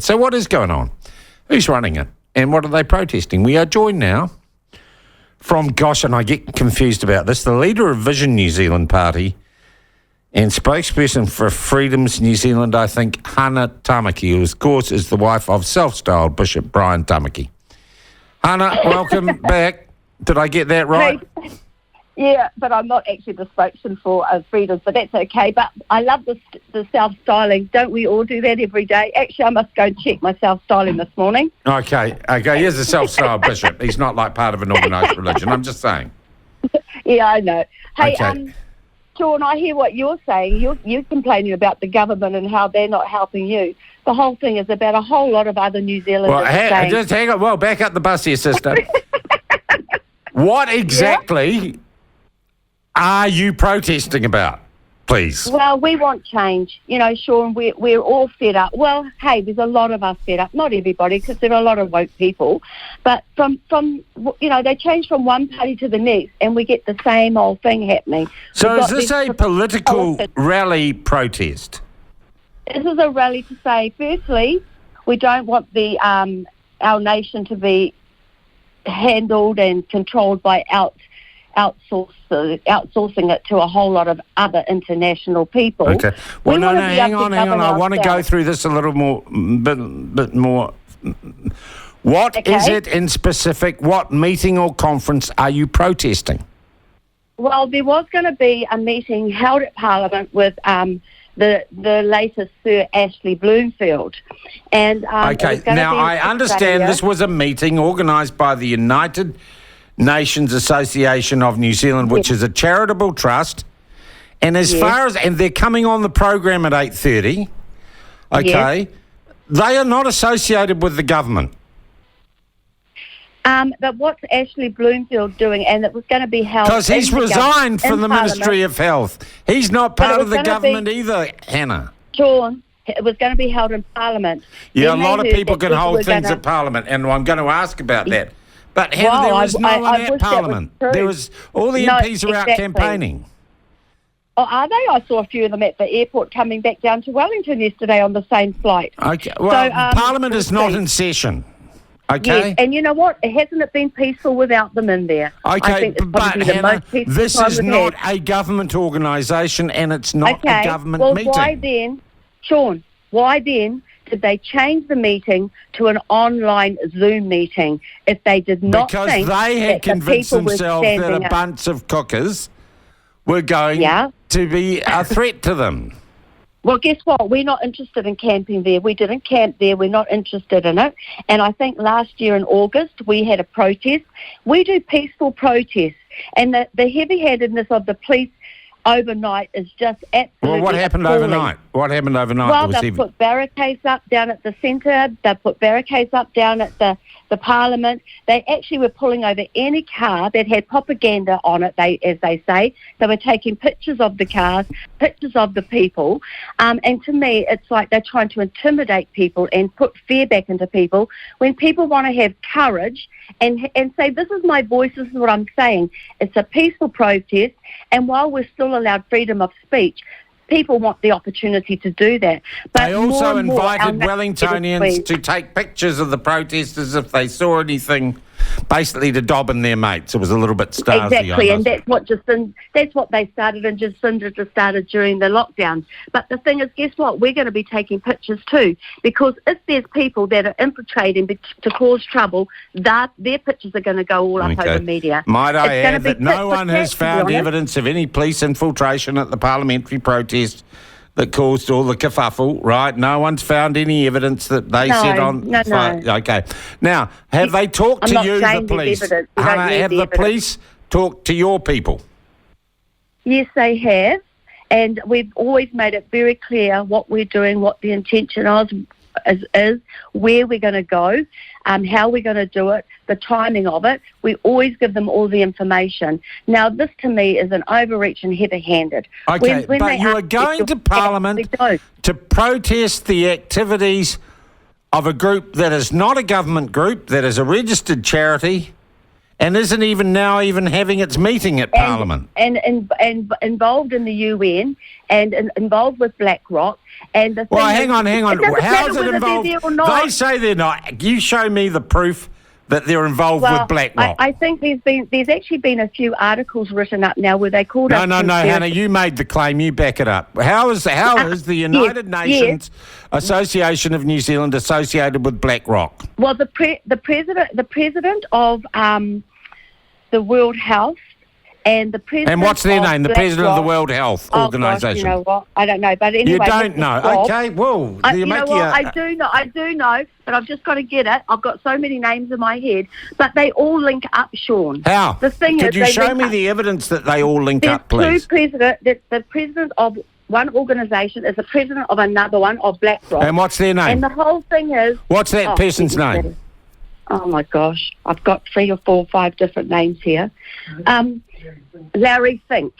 So what is going on? Who's running it? And what are they protesting? We are joined now from, gosh, and I get confused about this, the leader of Vision New Zealand Party and spokesperson for Freedoms New Zealand, I think, Hannah Tamaki, who, of course, is the wife of self-styled Bishop Brian Tamaki. Hannah, welcome back. Did I get that right? Hey. Yeah, but I'm not actually the spokesman for Freedoms, but that's okay. But I love the self-styling. Don't we all do that every day? Actually, I must go and check my self-styling this morning. Okay. Here's a self-styled bishop. He's not like part of an organised religion. I'm just saying. Yeah, I know. Hey, Okay. Sean, I hear what you're saying. You're complaining about the government and how they're not helping you. The whole thing is about a whole lot of other New Zealanders saying... Just hang on. Well, back up the bus here, sister. What exactly are you protesting about, please? Well, we want change. You know, Sean, we're all fed up. Well, hey, there's a lot of us fed up. Not everybody, because there are a lot of woke people. But from they change from one party to the next, and we get the same old thing happening. So is this a political rally protest? This is a rally to say, firstly, we don't want the our nation to be handled and controlled by outsourcing it to a whole lot of other international people. Okay. Well, hang on. I want to go through this a little more, bit more. What is it in specific? What meeting or conference are you protesting? Well, there was going to be a meeting held at Parliament with the latest Sir Ashley Bloomfield. And okay, now I understand this was a meeting organised by the United Nations Association of New Zealand, which is a charitable trust. And as far as, and they're coming on the program at 8:30, okay, they are not associated with the government. But what's Ashley Bloomfield doing? And it was going to be held... Because he's resigned from the Parliament. Ministry of Health. He's not part of the government either, Hannah. Sean, it was going to be held in Parliament. Yeah, a lot of people can hold things at Parliament, and I'm going to ask about that. But Hannah, there was no one at Parliament. There was all the MPs are out campaigning. Oh, are they? I saw a few of them at the airport coming back down to Wellington yesterday on the same flight. Okay, well, Parliament is not in session. Okay. Yes, and you know what? Hasn't it been peaceful without them in there? Okay, but Hannah, this is not a government organisation, and it's not a government meeting. Well, why then, Sean, did they change the meeting to an online Zoom meeting if they did not think because they had convinced themselves that a bunch of cookers were going to be a threat to them? Well, guess what? We're not interested in camping there. We didn't camp there. We're not interested in it. And I think last year in August, we had a protest. We do peaceful protests. And the heavy-handedness of the police overnight is just absolutely Well, what happened overnight? What happened overnight? Well, they put barricades up down at the centre. They put barricades up down at the Parliament. They actually were pulling over any car that had propaganda on it, as they say. They were taking pictures of the cars, pictures of the people. And to me, it's like they're trying to intimidate people and put fear back into people when people want to have courage and say, this is my voice, this is what I'm saying. It's a peaceful protest. And while we're still allowed freedom of speech, people want the opportunity to do that. But they also invited Wellingtonians to take pictures of the protesters if they saw anything, basically to dob in their mates. It was a little bit Stasi. Exactly, and that's what they started, and Jacinda just started during the lockdown. But the thing is, guess what? We're going to be taking pictures too, because if there's people that are infiltrating to cause trouble, their pictures are going to go all up over media. Might I add that no one has found evidence of any police infiltration at the parliamentary protest that caused all the kerfuffle, right? No one's found any evidence that they said on... No. Okay. Now, have they talked to you, the police? Hannah, have the police talked to your people? Yes, they have. And we've always made it very clear what we're doing, what the intention is, where we're going to go, how we're going to do it, the timing of it. We always give them all the information. Now, this to me is an overreach and heavy-handed. Okay, but you are going to Parliament to protest the activities of a group that is not a government group, that is a registered charity, And isn't even now having its meeting at Parliament. And involved in the UN and involved with BlackRock. And the thing hang on. How is it involved? There or not. They say they're not. You show me the proof that they're involved with BlackRock. I think there's actually been a few articles written up now where they called us. No, Hannah, you made the claim. You back it up. How is the United Nations Association of New Zealand associated with BlackRock? Well, the president of the World Health and the president. And what's their name? The president of the BlackRock. World Health Oh, Organisation. gosh, you know what? I don't know, but anyway. You don't know? Okay, well, I do know, but I've just got to get it. I've got so many names in my head, but they all link up, Sean. How? The thing Could is, you they show link me up. the evidence that they all link up, please? The president of one organisation is the president of another one, of BlackRock. And what's their name? And the whole thing is... What's that person's name? Oh, my gosh. I've got 3 or 4 or 5 different names here. Larry Fink.